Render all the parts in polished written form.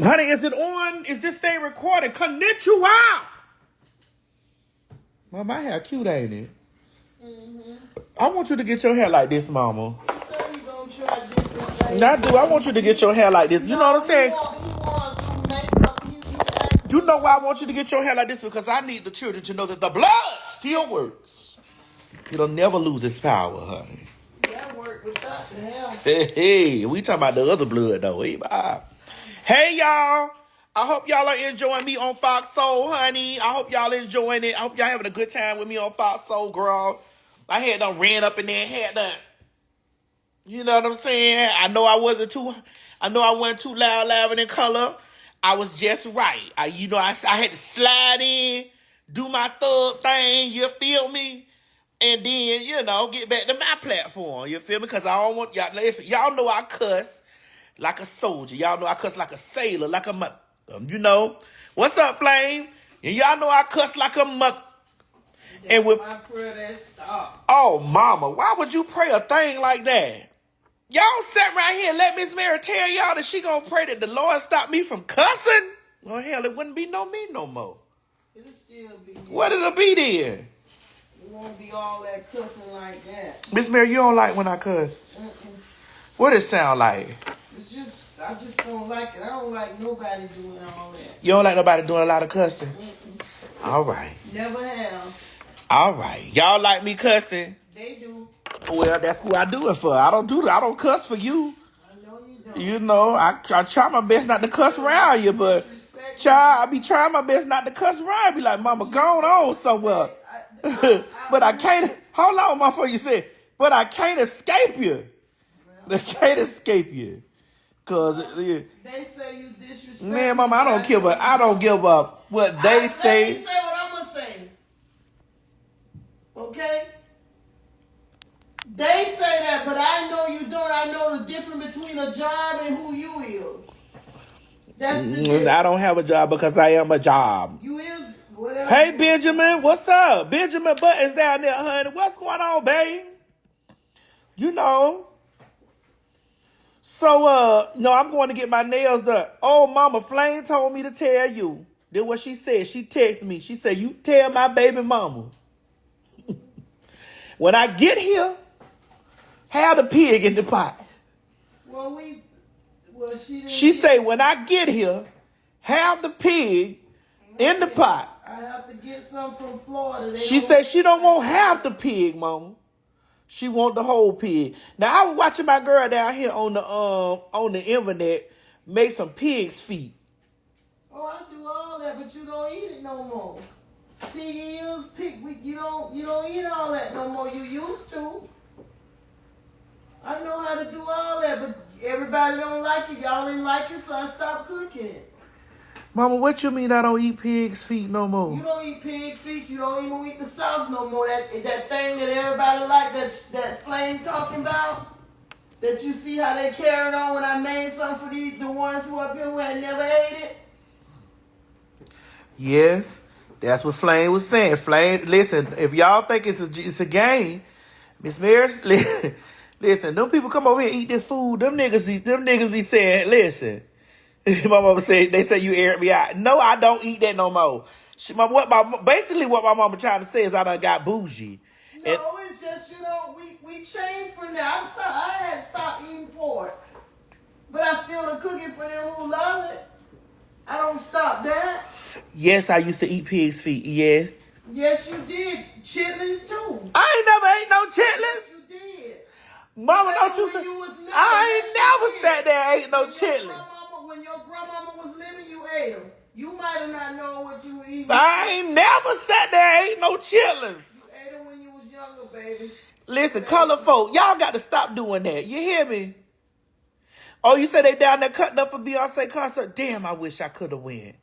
Honey, is it on? Is this thing recorded? Connect you out. Mom, my hair cute, ain't it? Mm-hmm. I want you to get your hair like this, Mama. You gonna try this I do. I want you to get your hair like this. You know what I'm saying? You know why I want you to get your hair like this? Because I need the children to know that the blood still works. It'll never lose its power, honey. That work without the hair. Hey, we talking about the other blood, though. Hey, y'all. I hope y'all are enjoying me on Fox Soul, honey. I hope y'all enjoying it. I hope y'all having a good time with me on Fox Soul, girl. I had done ran up in there and had done. You know what I'm saying? I know I wasn't too loud in color. I was just right. I had to slide in, do my thug thing, you feel me? And then, get back to my platform, you feel me? Because I don't want y'all, listen, y'all know I cuss like a soldier. Y'all know I cuss like a sailor, like a mother. What's up, Flame? And y'all know I cuss like a mother. That's and with my prayer that stop. Oh, mama, why would you pray a thing like that? Y'all sit right here and let Miss Mary tell y'all that she gonna pray that the Lord stop me from cussing? Well, hell, it wouldn't be no me no more. It'll still be. What it'll be then? It won't be all that cussing like that. Miss Mary, you don't like when I cuss? What it sound like? It's just, I just don't like it. I don't like nobody doing all that. You don't like nobody doing a lot of cussing? All right. Never have. All right. Y'all like me cussing? They do. Well, that's who I do it for. I don't cuss for you. I know you don't. I try my best not to cuss around you, but child, I be trying my best not to cuss around. I be like, Mama, going on somewhere. But I can't. Hold on, motherfucker. You said, but I can't escape you. They can't escape you. Cause they say you disrespect. Man, Mama, I don't give up what they say. Let me say what I'm gonna say. Okay? They say that, but I know you don't. I know the difference between a job and who you is. That's the difference. I don't have a job because I am a job. You is whatever. Hey, Benjamin, what's up? Benjamin Buttons down there, honey. What's going on, babe? So, I'm going to get my nails done. Oh, Mama Flame told me to tell you. That's what she said. She texted me. She said, you tell my baby mama. When I get here, have the pig in the pot. She say, when I get here, have the pig in the pot. I have to get some from Florida. She said she don't want half the pig, Mama. She want the whole pig. Now I was watching my girl down here on the internet make some pig's feet. Oh, I do all that, but you don't eat it no more. Pig ears, you don't eat all that no more. You used to. I know how to do all that, but everybody don't like it. Y'all didn't like it, so I stopped cooking it. Mama, what you mean I don't eat pig's feet no more? You don't eat pig feet. You don't even eat the sauce no more. That thing that everybody like, that Flame talking about, that you see how they carried on when I made something for the ones who up here who had never ate it. Yes, that's what Flame was saying. Flame, listen, if y'all think it's a game, Miss Mary, listen, them people come over here and eat this food. Them niggas be saying, listen. My mama said, they say you aired me out. No, I don't eat that no more. Basically what my mama trying to say is I done got bougie. No, it's just, we changed from that. I had stopped eating pork. But I still am cooking for them who love it. I don't stop that. Yes, I used to eat pig's feet. Yes. Yes, you did. Chitlins too. I ain't never ate no chitlins. Yes, you did. Mama, don't you say. I ain't never sat there and ate no chitlins. When your grandmama was living, you ate them. You might have not known what you were eating. I ain't never sat there and ate no chitlins. You ate them when you was younger, baby. Listen, color folk, y'all got to stop doing that. You hear me? Oh, you said they down there cutting up for Beyonce concert? Damn, I wish I could have went.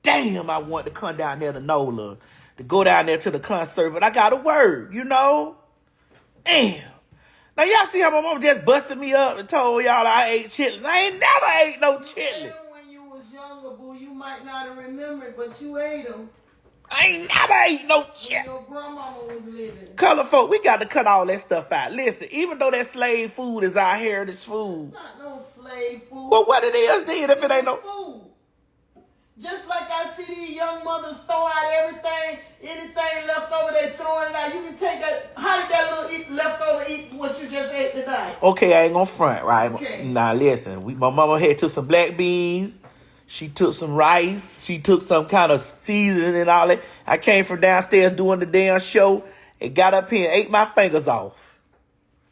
Damn, I want to come down there to NOLA, to go down there to the concert, but I got to work, Damn. Now, y'all see how my mom just busted me up and told y'all I ate chitlins. I ain't never ate no chitlins. When you was younger, boo, you might not have remembered, but you ate them. I ain't never ate no When chitlins. your grandmama was living. Color folk, we got to cut all that stuff out. Listen, even though that slave food is our heritage It's food. not no slave food. Well, what it is then if it ain't no... food. Just like I see these young mothers throw out everything, anything left over, they throwing it out. You can take that. How did that little leftover eat what you just ate tonight? Okay, I ain't gonna front, right? Okay. Now listen, my mama had took some black beans. She took some rice. She took some kind of seasoning and all that. I came from downstairs doing the damn show and got up here and ate my fingers off.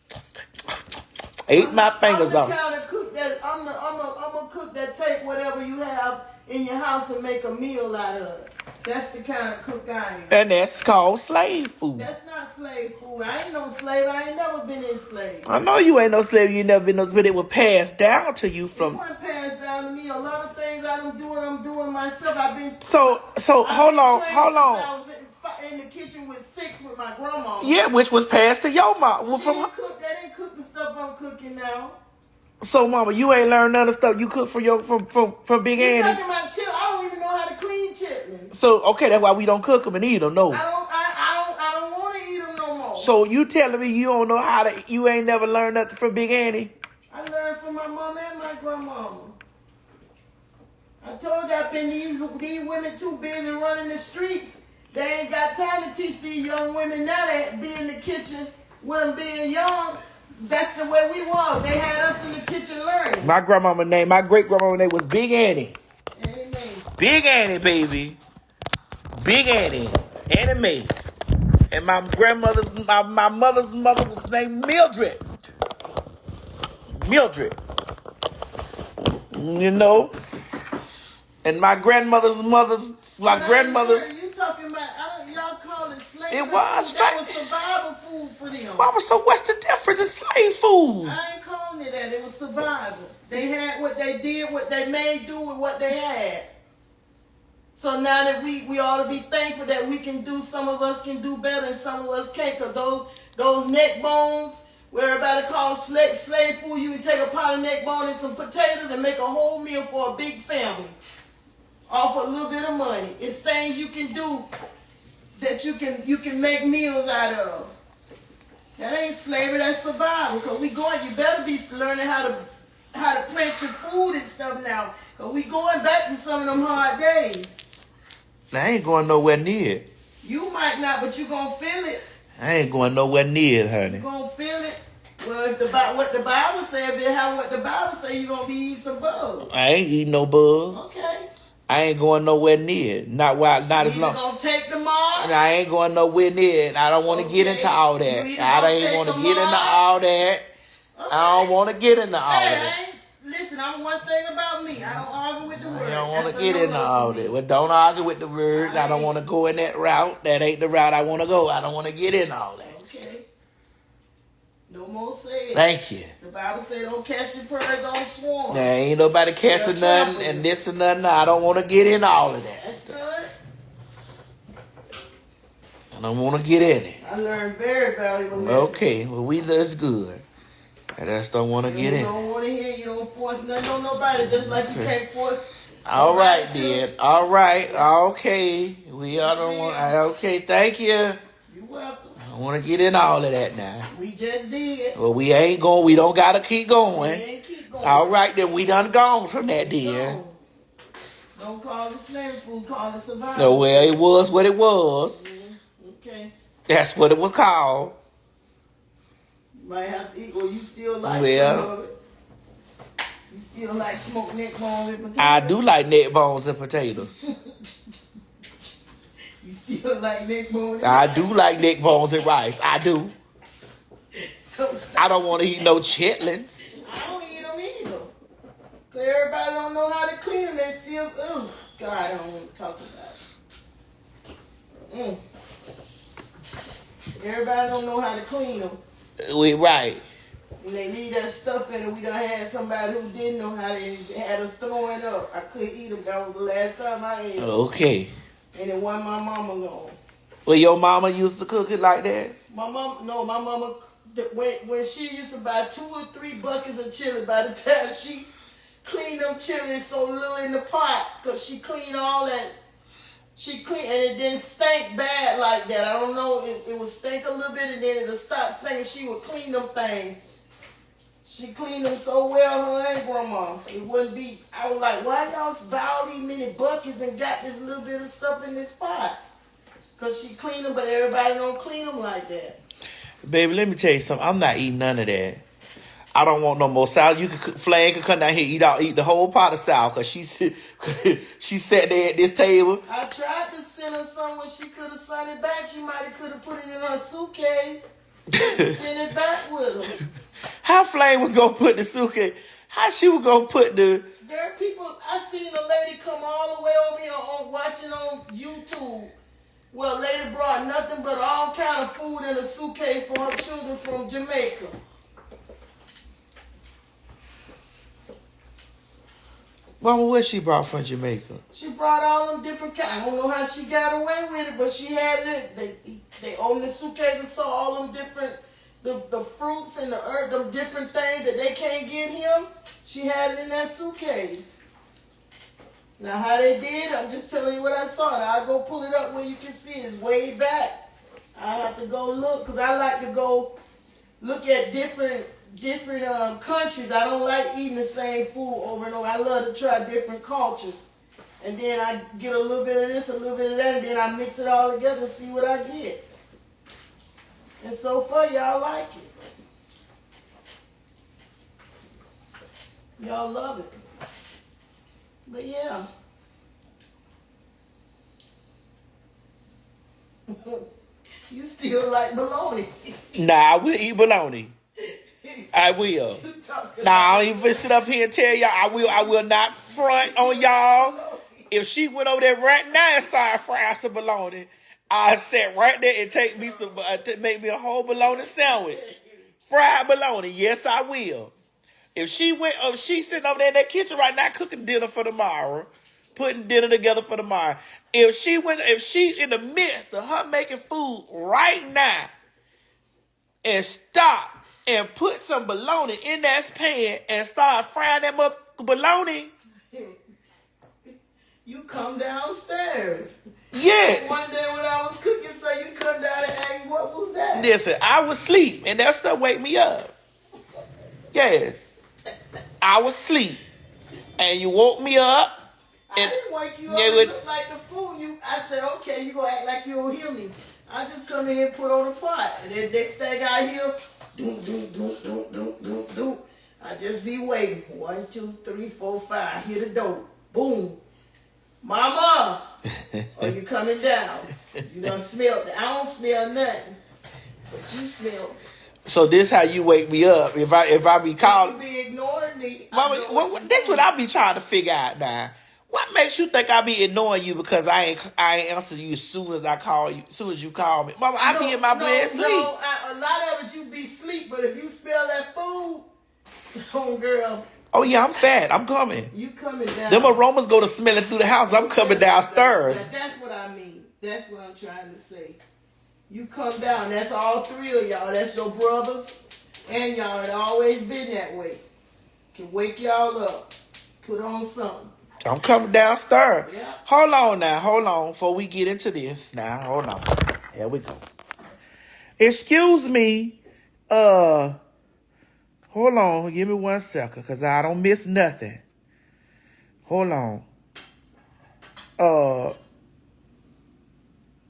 I'm the kind of cook that I'm a cook that take whatever you have in your house and make a meal out of it. That's the kind of cook I am. And that's called slave food. That's not slave food. I ain't no slave. I ain't never been enslaved. I know you ain't no slave. You ain't never been no slave. But it was passed down to you It from... wasn't passed down to me. A lot of things I'm doing myself. I've been... So hold on. I was in the kitchen with 6 with my grandma. Yeah, which was passed to your mom. Well, They didn't cook the stuff I'm cooking now. So, mama, you ain't learned none of the stuff you cook from Big You Annie. talking about chitlins? I don't even know how to clean chitlins. So, okay, that's why we don't cook them and eat them. No. I don't want to eat them no more. So you telling me you don't know how to? You ain't never learned nothing from Big Annie? I learned from my mom and my grandmama. I told you I've been these women too busy running the streets. They ain't got time to teach these young women now that be in the kitchen with them being young. That's the way we was. They had us in the kitchen learning. My great grandmama name was Big Annie. Amen. Big Annie, baby. Big Annie. Annie Mae. And my mother's mother was named Mildred. Mildred. You know? And my grandmother's grandmother. You talking about, y'all call it slavery? It was food. That was survival food for them. Mama, so what's the difference in slave food? I ain't calling it that. It was survival. They had what they did, what they made do with what they had. So now that we ought to be thankful that we can do, some of us can do better and some of us can't. Because those neck bones, where everybody calls slave food, you can take a pot of neck bone and some potatoes and make a whole meal for a big family. Off a little bit of money. It's things you can do that you can make meals out of. That ain't slavery, that's survival. Cause you better be learning how to plant your food and stuff now. Cause we going back to some of them hard days. I ain't going nowhere near it. You might not, but you gonna feel it. I ain't going nowhere near it, honey. You gonna feel it. Well, what the Bible says, what the Bible say, you gonna be eating some bugs. I ain't eating no bugs. Okay. I ain't going nowhere near it. Not as long. You gonna take them all? I ain't going nowhere near it. I don't want to get into all that. I ain't want to get into all that. Okay. I don't want to get into all that. Listen, I'm one thing about me. I don't argue with the word. I don't want to get into all that. Well, don't argue with the word. I don't want to go in that route. That ain't the route I want to go. I don't want to get into all that. Okay. No more saying. Thank you. The Bible says don't cast your prayers on swarm. There ain't nobody casting nothing and this and nothing. I don't want to get into all of that. That's good. I don't want to get in it. I learned very valuable lessons. Okay, well, that's good. I just don't want to get in. You don't want to hear, you don't force nothing on nobody, just like you can't force. All right, then. All right. Okay. We all don't want. Okay, thank you. You're welcome. I want to get in all of that now. We just did. Well, we ain't going. We don't got to keep going. We ain't keep going. All right, then. We done gone from that, then. Don't call it slave food. Call it survival. No, well, it was what it was. Okay. That's what it was called. Might have to eat, or you still like some of it. You still like smoked neck bones and potatoes? I do like neck bones and potatoes. You still like neck bones? I do like neck bones and rice. I do. So I don't want to eat no chitlins. I don't eat them either. Because everybody don't know how to clean them. They still, God, I don't want to talk about it. Everybody don't know how to clean them. We right. And they leave that stuff in it. We done had somebody who didn't know how to, had us throwing up. I couldn't eat them. That was the last time I ate them. Okay. And it wasn't my mama gone. Well, your mama used to cook it like that? My mama, when she used to buy 2 or 3 buckets of chili, by the time she cleaned them chilies so little in the pot, because she cleaned all that. She clean, and it didn't stink bad like that. I don't know, it would stink a little bit, and then it'll stop stinking. She would clean them things. She cleaned them so well, her and grandma. It wouldn't be, I was like, why y'all buy all these many buckets and got this little bit of stuff in this pot? Because she cleaned them, but everybody don't clean them like that. Baby, let me tell you something. I'm not eating none of that. I don't want no more salad. You could Flan could come down here eat the whole pot of salad because she sat there at this table. I tried to send her some when she could have sent it back. She might have could have put it in her suitcase. Send it back with her. How Flame was gonna put the suitcase? How she was gonna put the? There are people. I seen a lady come all the way over here on watching on YouTube. Well, lady brought nothing but all kind of food in a suitcase for her children from Jamaica. Mama, what she brought from Jamaica? She brought all them different kinds. I don't know how she got away with it, but she had it. They opened the suitcase and saw all them different, the fruits and the herb, them different things that they can't get him. She had it in that suitcase. Now how they did, I'm just telling you what I saw. Now I'll go pull it up where you can see it. It's way back. I have to go look because I like to go look at different countries. I don't like eating the same food over and over. I love to try different cultures. And then I get a little bit of this, a little bit of that, and then I mix it all together and see what I get. And so far, y'all like it. Y'all love it. But yeah. You still like bologna. Nah, I will eat bologna. I will. Nah, I don't even sit up here and tell y'all. I will not front on y'all. If she went over there right now and started frying some bologna, I sat right there and take me some, make me a whole bologna sandwich. Fried bologna, yes I will. If she's sitting over there in that kitchen right now cooking dinner for tomorrow, putting dinner together for tomorrow. If she in the midst of her making food right now and stop and put some bologna in that pan and start frying that motherfucking bologna, you come downstairs. Yes. One day when I was cooking, so you come down and ask, what was that? Listen, I was asleep, and that stuff wake me up. Yes. I was asleep, and you woke me up. I didn't wake you up. It looked like the food. I said, okay, you gonna act like you don't hear me. I just come in here and put on the pot. And then next thing I hear, doom, doom, doom, doom, doom, doom, doom. I just be waiting. 1, 2, 3, 4, 5. Hit the door. Boom. Mama, are you coming down? You done smelled it. I don't smell nothing, but you smell it. So this how you wake me up if I be calling. You be ignoring me. Mama, that's what I be trying to figure out now. What makes you think I be ignoring you because I ain't answer you as soon as I call you, as soon as you call me? Mama, I be in my bed sleep. No, a lot of it you be sleep, but if you smell that food, oh girl. Oh yeah, I'm fat. I'm coming. You coming down. Them aromas go to smelling through the house. I'm coming downstairs. That's what I mean. That's what I'm trying to say. You come down. That's all three of y'all. That's your brothers and y'all. It always been that way. Can wake y'all up. Put on something. I'm coming downstairs. Yeah. Hold on now. Hold on before we get into this. Now, hold on. Here we go. Excuse me. Hold on. Give me 1 second because I don't miss nothing. Hold on.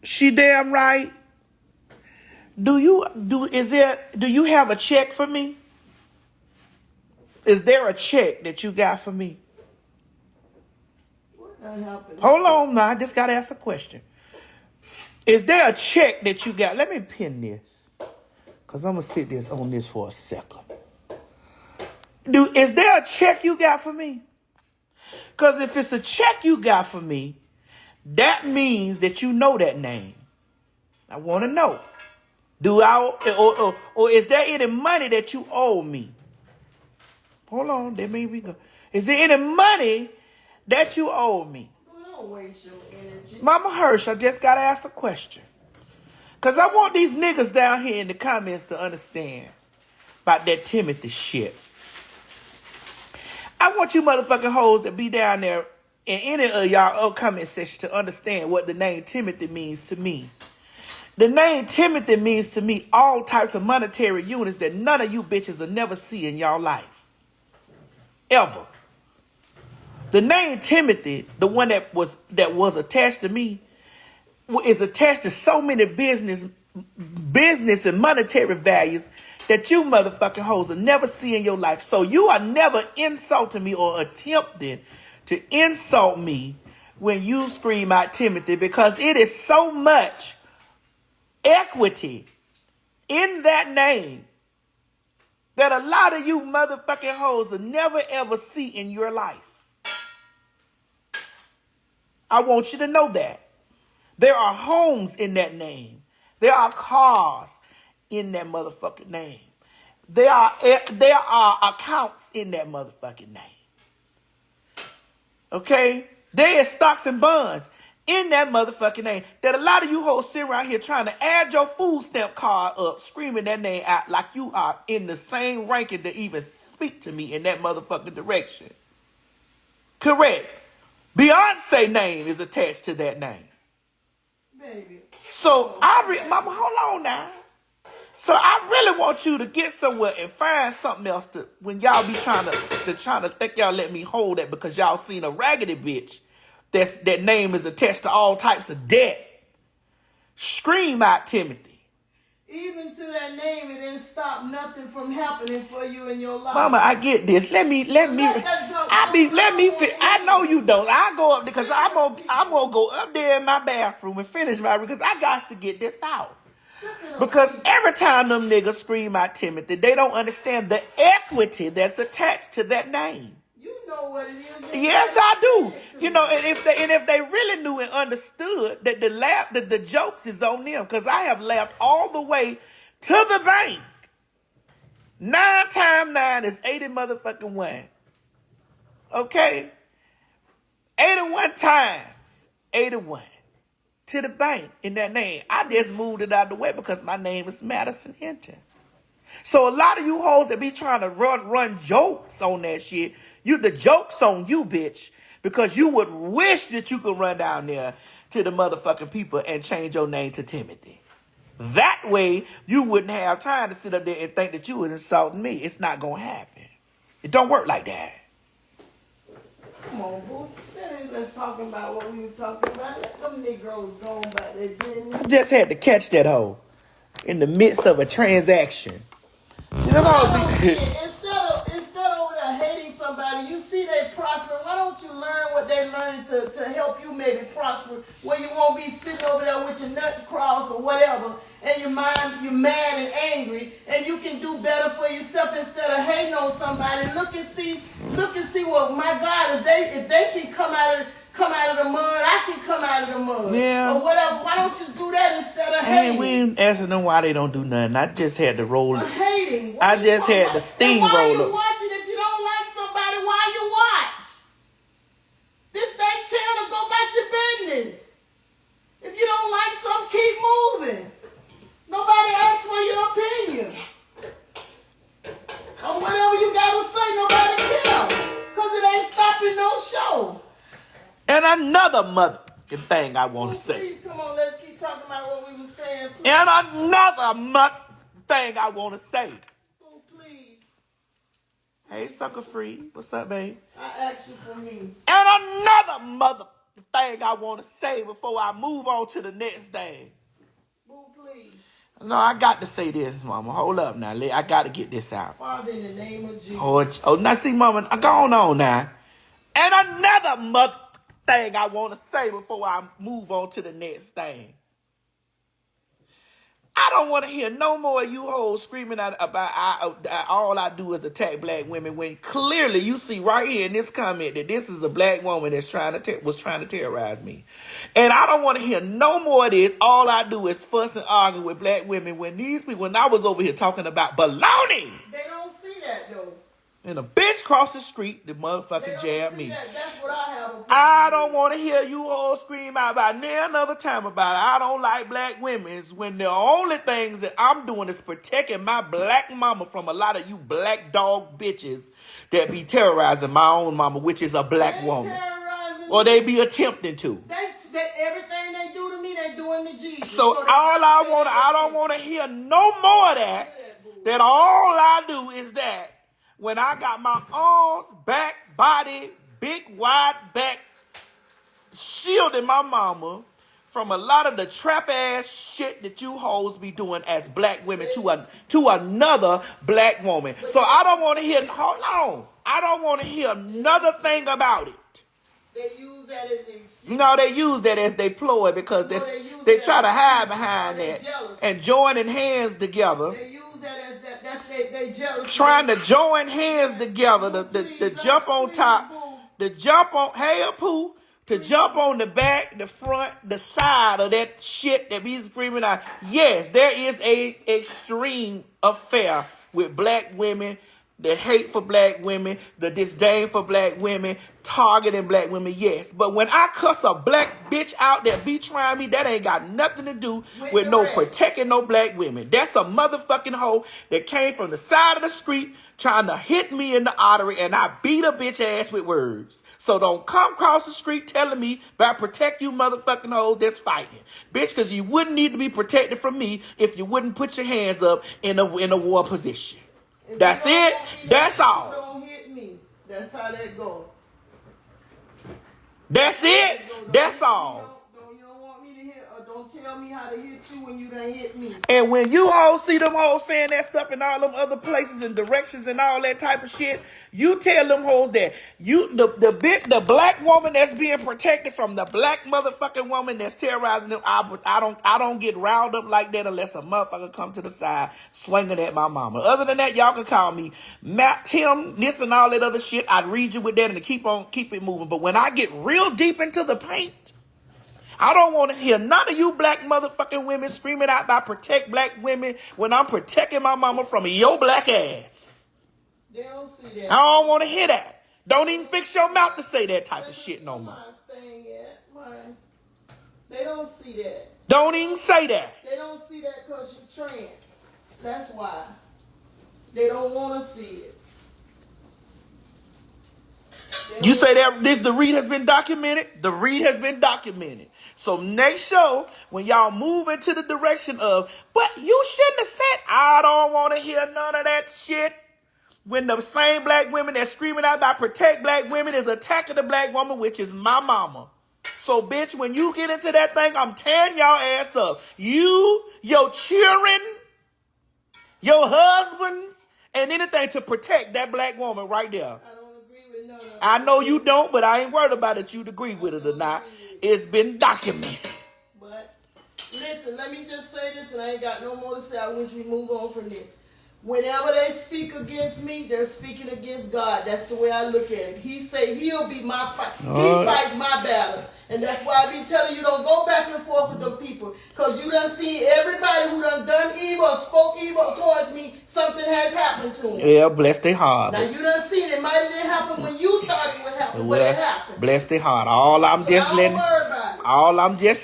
She damn right. Do you have a check for me? Is there a check that you got for me? Hold on now, I just gotta ask a question. Is there a check that you got? Let me pin this. Cause I'm gonna sit on this for a second. Is there a check you got for me? Cause if it's a check you got for me, that means that you know that name. I wanna know. Or is there any money that you owe me? Hold on, there may be go. Is there any money that you owe me? Don't waste your energy. Mama Hirsch, I just gotta ask a question. Cause I want these niggas down here in the comments to understand about that Timothy shit. I want you motherfucking hoes that be down there in any of y'all comment section to understand what the name Timothy means to me. The name Timothy means to me all types of monetary units that none of you bitches will never see in y'all life. Ever. The name Timothy, the one that was attached to me, is attached to so many business and monetary values that you motherfucking hoes will never see in your life. So you are never insulting me or attempting to insult me when you scream out Timothy, because it is so much equity in that name that a lot of you motherfucking hoes will never ever see in your life. I want you to know that. There are homes in that name. There are cars in that motherfucking name. There are accounts in that motherfucking name. Okay? There is stocks and bonds in that motherfucking name that a lot of you hoes sitting around here trying to add your food stamp card up, screaming that name out like you are in the same ranking to even speak to me in that motherfucking direction. Correct. Beyonce's name is attached to that name. Baby. So mama, hold on now. So I really want you to get somewhere and find something else to, when y'all be trying to think y'all let me hold that because y'all seen a raggedy bitch that name is attached to all types of debt. Scream out Timothy. Even to that name, it didn't stop nothing from happening for you in your life. Mama, I get this. I know you don't. I go up because I'm gonna go up there in my bathroom and finish my, because I got to get this out. Because every time them niggas scream out Timothy, they don't understand the equity that's attached to that name. You know what it is. Yes, I do. You know, and if they really knew and understood that the jokes is on them, because I have laughed all the way to the bank. 9 times 9 is 80 motherfucking 1. Okay? 81 times 81 to the bank in that name. I just moved it out of the way because my name is Madison Hinton. So a lot of you hoes that be trying to run jokes on that shit, the joke's on you, bitch, because you would wish that you could run down there to the motherfucking people and change your name to Timothy. That way, you wouldn't have time to sit up there and think that you was insulting me. It's not going to happen. It don't work like that. Come on, boots. Let's talk about what we were talking about. Let them Negroes go about their business. I just had to catch that hoe in the midst of a transaction. See, them Instead of over there hating somebody, you see they prosper. Why don't you learn what they learned to help you maybe prosper, where you won't be sitting over there with your nuts crossed or whatever, and you're mad and angry, and you can do better for yourself instead of hating on somebody. Look and see what, my God, if they can come out of the mud, I can come out of the mud. Yeah. Or whatever. Why don't you do that instead of hating? We ain't asking them why they don't do nothing. I just had to roll it. Hating. I just had the steamroller. Why you watching if you don't like somebody? Why you watch? This they channel. Go about your business. If you don't like something, keep moving. Nobody asks for your opinion. Or whatever you gotta say, nobody cares. Because it ain't stopping no show. And another motherfucking thing I want to say. Please, come on, let's keep talking about what we were saying. Please. And another thing I want to say. Oh, please. Hey, sucker free. What's up, babe? I asked you for me. And another thing I want to say before I move on to the next thing. Oh, please. No, I got to say this, mama. Hold up now. I got to get this out. Father, in the name of Jesus. Oh, now see, mama, go on now. And another thing I want to say before I move on to the next thing. I don't want to hear no more of you hoes screaming out about all I do is attack black women, when clearly you see right here in this comment that this is a black woman that's was trying to terrorize me. And I don't want to hear no more of this. All I do is fuss and argue with black women when I was over here talking about baloney. They don't see that though. And a bitch crossed the street, the motherfucking jabbed me. That's what I have. I don't want to hear you all scream out about another time about it. I don't like black women when the only things that I'm doing is protecting my black mama from a lot of you black dog bitches that be terrorizing my own mama, which is a black woman. Terrorizing Or they be attempting to. They everything they do to me, they doing to Jesus. So I don't want to hear no more of that. That all I do is that when I got my arms, back, body, big, wide back, shielding my mama from a lot of the trap ass shit that you hoes be doing as black women to another black woman. So I don't want to hear, hold on. I don't want to hear another thing about it. They use that as an excuse. No, they use that as they ploy because they try to hide behind that and joining hands together. They use that as they jealous. Trying to join hands together, the jump on top, the jump on, hey, Pooh, to jump on the back, the front, the side of that shit that be screaming out. Yes, there is a extreme affair with black women, the hate for black women, the disdain for black women, targeting black women, yes. But when I cuss a black bitch out that be trying me, that ain't got nothing to do with no protecting no black women. That's a motherfucking hoe that came from the side of the street trying to hit me in the artery, and I beat a bitch ass with words. So don't come across the street telling me about protect you motherfucking hoes that's fighting. Bitch, because you wouldn't need to be protected from me if you wouldn't put your hands up in a war position. That's it. That's all. Don't hit me. That's how that goes. That's it. That's all. You don't want me to hit, or don't tell me how to hit you when you done hit me. And when you all see them hoes saying that stuff in all them other places and directions and all that type of shit, you tell them hoes that the black woman that's being protected from the black motherfucking woman that's terrorizing them. I don't get riled up like that unless a motherfucker come to the side swinging at my mama. Other than that, y'all can call me Matt, Tim, this and all that other shit. I'd read you with that and keep it moving. But when I get real deep into the paint, I don't want to hear none of you black motherfucking women screaming out about protect black women when I'm protecting my mama from your black ass. They don't see that. I don't want to hear that. Don't even fix your mouth to say that type of shit no more. They don't see that. Don't even say that. They don't see that because you're trans. That's why. They don't want to see it. You say that the read has been documented? The read has been documented. So next show, when y'all move into the direction of, but you shouldn't have said, I don't want to hear none of that shit. When the same black women that's screaming out about protect black women is attacking the black woman, which is my mama. So, bitch, when you get into that thing, I'm tearing y'all ass up. You, your children, your husbands, and anything to protect that black woman right there. I don't agree with none of it. I know you don't, but I ain't worried about it. You'd agree with it or not. It's been documented. But, listen, let me just say this, and I ain't got no more to say. I wish we move on from this. Whenever they speak against me, they're speaking against God. That's the way I look at it. He say he'll be my fight. He fights my battle. And that's why I be telling you, don't go back and forth with them people. Because you done seen everybody who done evil or spoke evil towards me, something has happened to them. Yeah, bless their heart. Now you done seen it. Might have didn't happen when you thought it would happen, but it happened. Bless their heart. All I'm just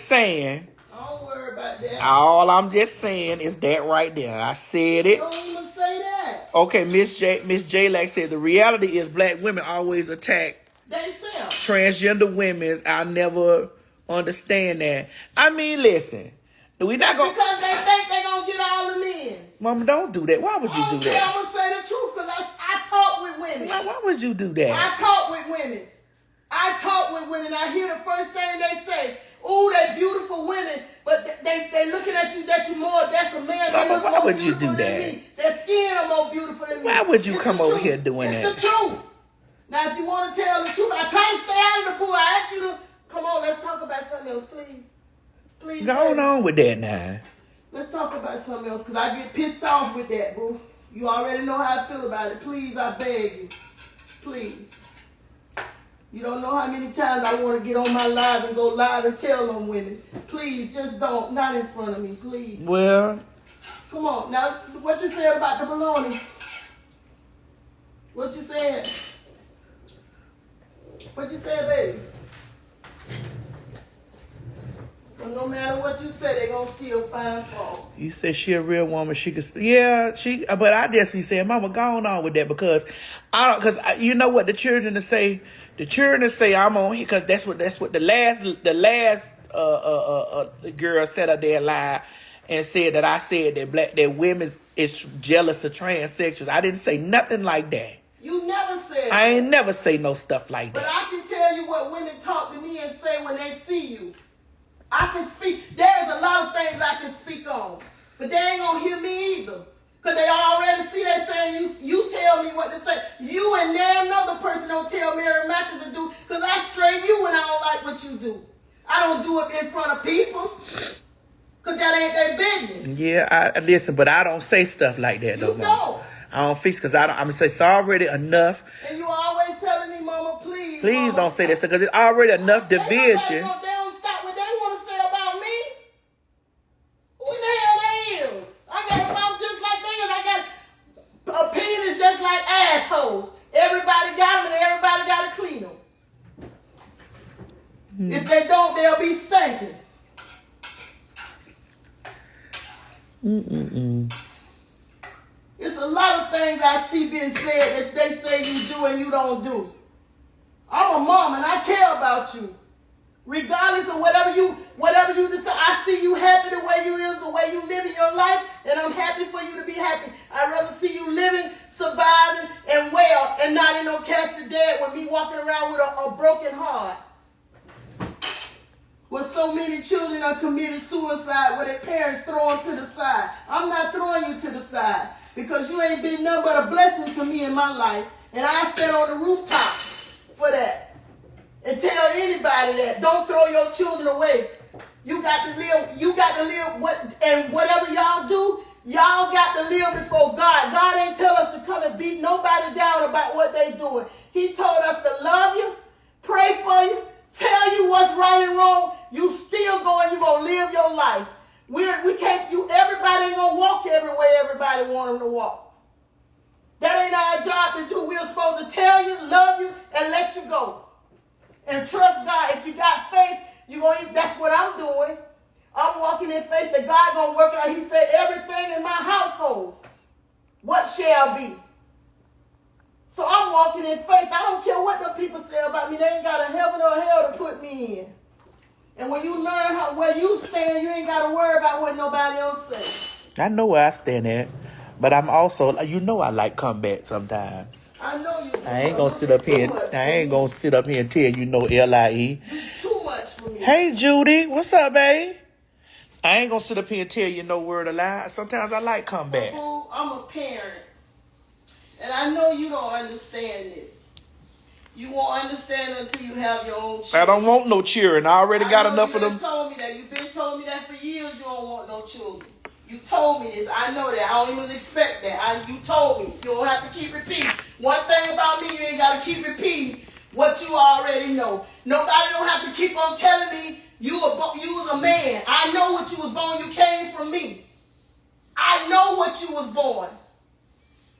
saying. Don't worry about that. All I'm just saying is that right there. I said it. Don't even say that. Okay, Miss J-Lack said the reality is black women always attack transgender women. I never understand that. I mean, listen. We not gonna, because they think they're going to get all the men. Mama, don't do that. Why would you do that? I'm going to say the truth because I talk with women. Why would you do that? I talk with women. I hear the first thing they say. Ooh, they beautiful women, but they looking at you that you more. That's a man. Mama, why would you do that? Me. Their skin are more beautiful than me. Why would you come over here doing that? It's the truth. Now, if you want to tell the truth, I try to stay out of the boo. I ask you to come on. Let's talk about something else, please. Please. Go on with that now. Let's talk about something else, because I get pissed off with that, boo. You already know how I feel about it. Please, I beg you. Please. You don't know how many times I want to get on my live and go live and tell them women. Please, just don't. Not in front of me, please. Well. Come on. Now, what you said about the baloney? What you said? What you said, baby? Go But no matter what you say, they gonna still find fault. You said she a real woman. She could, yeah. But I just be saying, Mama, go on with that because you know what the children to say. The children to say I'm on here because that's what the last girl said up there lied and said that I said that women is jealous of transsexuals. I didn't say nothing like that. You never said I ain't that. never say no stuff like that. But I can tell you what women talk to me and say when they see you. I can speak. There's a lot of things I can speak on. But they ain't going to hear me either. Because they already see that saying, you tell me what to say. You and then another person don't tell Mary Matthew to do. Because I straighten you when I don't like what you do. I don't do it in front of people. Because that ain't their business. Yeah, listen, but I don't say stuff like that, though, You Mama. don't. I don't fix because I'm going to say it's already enough. And you always telling me, Mama, please. Please Mama, don't say this because it's already enough division. They don't stop what they want to say about me. Who the hell they is? I got a mouth just like theirs. I got opinions just like assholes. Everybody got them and everybody got to clean them. If they don't, they'll be stinking. It's a lot of things I see being said that they say you do and you don't do. I'm a mom and I care about you. Regardless of whatever you decide, I see you happy the way you is, the way you live in your life, and I'm happy for you to be happy. I'd rather see you living, surviving, and well, and not in no casket dead with me walking around with a broken heart. With so many children have committed suicide with their parents throw them to the side. I'm not throwing you to the side because you ain't been nothing but a blessing to me in my life, and I stand on the rooftop for that. And tell anybody that don't throw your children away. You got to live whatever y'all do, y'all got to live before God. God ain't tell us to come and beat nobody down about what they doing. He told us to love you, pray for you, tell you what's right and wrong. You still going, you gonna live your life. Everybody ain't gonna walk everywhere everybody want them to walk. That ain't our job to do. We're supposed to tell you, love you, and let you go. And trust God. If you got faith, that's what I'm doing. I'm walking in faith that God gonna work out. He said, everything in my household, what shall be? So I'm walking in faith. I don't care what the people say about me. They ain't got a heaven or a hell to put me in. And when you learn where you stand, you ain't got to worry about what nobody else says. I know where I stand at. But I'm also, I like comeback sometimes. I know you do. I ain't gonna sit up here and tell you no LIE. Too much for me. Hey, Judy. What's up, babe? I ain't gonna sit up here and tell you no word of lie. Sometimes I like comeback. I'm a parent. And I know you don't understand this. You won't understand until you have your own children. I don't want no children. I already got enough of them. You've been told me that for years you don't want no children. You told me this. I know that. I don't even expect that. You told me. You don't have to keep repeating. One thing about me, you ain't got to keep repeating what you already know. Nobody don't have to keep on telling me you was a man. I know what you was born. You came from me. I know what you was born.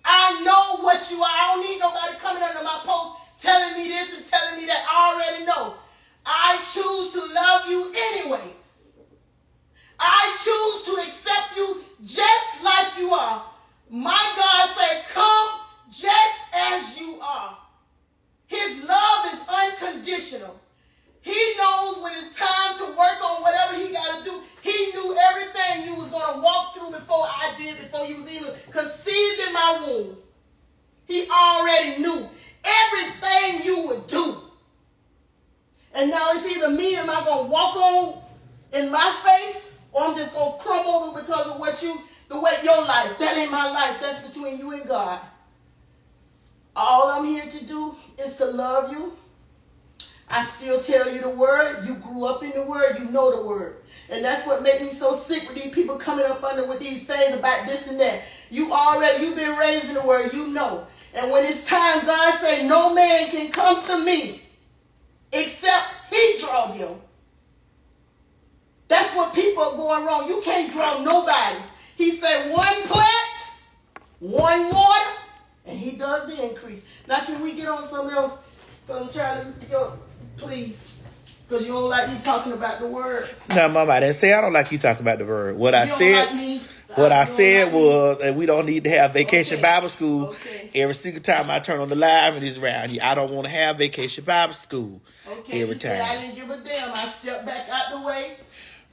I know what you are. I don't need nobody coming under my post telling me this and telling me that. I already know. I choose to love you anyway. I choose to accept you just like you are. My God said, come just as you are. His love is unconditional. He knows when it's time to work on whatever he got to do. He knew everything you was going to walk through before I did, before you was even conceived in my womb. He already knew everything you would do. And now it's either me, am I going to walk on in my faith, or I'm just going to crumble over because of your life. That ain't my life. That's between you and God. All I'm here to do is to love you. I still tell you the word. You grew up in the word. You know the word. And that's what makes me so sick with these people coming up under with these things about this and that. You've been raised in the word. You know. And when it's time, God say, no man can come to me except he draw them. That's what people are going wrong. You can't draw nobody. He said one plant, one water, and he does the increase. Now can we get on something else? Because I'm trying to, please. Because you don't like me talking about the word. No, Mama, I didn't say I don't like you talking about the word. What I You don't said, like me. what I You don't said like me. was, and we don't need to have vacation Okay. Bible school Okay. every single time I turn on the live and it's around here. I don't want to have vacation Bible school Okay, every you say I time. didn't give a damn. I stepped back out the way.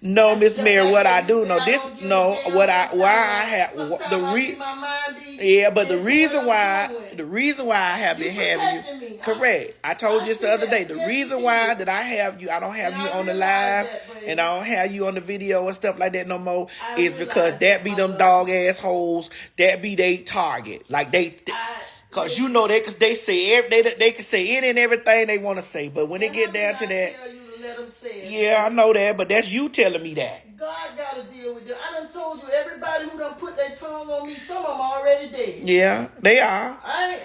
No, Miss Step Mary, back what there. I You do, say no, I this, don't give a no, damn. what I, why I Sometimes have, sometimes the I get my mind be yeah, but the into reason what I'm why, doing. the reason why I have You been having protecting me. you, correct. I told I you this see the other that. day. The Yes, reason you why did. that I have you, I don't have And you I on the realize live, that, baby. and I don't have you on the video and stuff like that no more, I is because realize that be my them love. dog assholes, that be they target. Like cause you know they say they can say any and everything they want to say, but when they get down to that, tell you to let them say it. yeah, I know that, but that's you telling me that. God got to deal with it. I done told you, everybody who done put their tongue on me, some of them already dead. Yeah, they are. I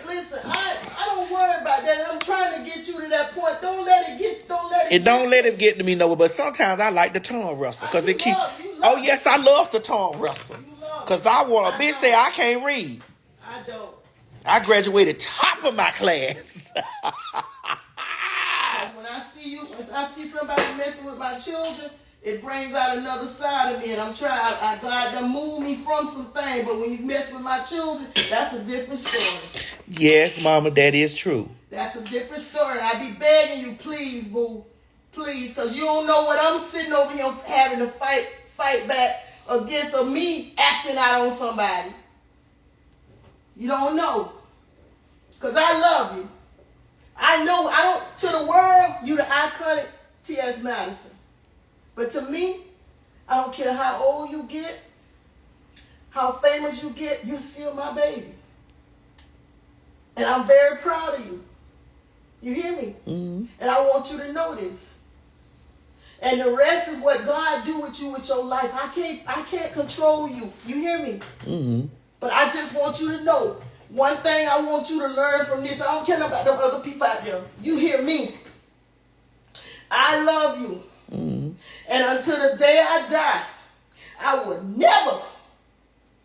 don't worry about that. I'm trying to get you to that point. Don't let it get to me no, but sometimes I like the tongue wrestle because it keep. You love Oh yes, I love the tongue wrestle because I want a bitch say I can't read. I don't. I graduated top of my class. When I see somebody messing with my children, it brings out another side of me, and I'm trying. God done moved me from some things, but when you mess with my children, that's a different story. Yes, Mama, that is true. That's a different story. I be begging you, please, boo, please, because you don't know what I'm sitting over here having to fight back against, or me acting out on somebody. You don't know, because I love you. I know to the world, you the iconic T.S. Madison. But to me, I don't care how old you get, how famous you get, you're still my baby. And I'm very proud of you. You hear me? Mm-hmm. And I want you to know this. And the rest is what God do with you with your life. I can't control you. You hear me? Mm-hmm. But I just want you to know, one thing I want you to learn from this, I don't care about them other people out there. You hear me? I love you. Mm-hmm. And until the day I die, I will never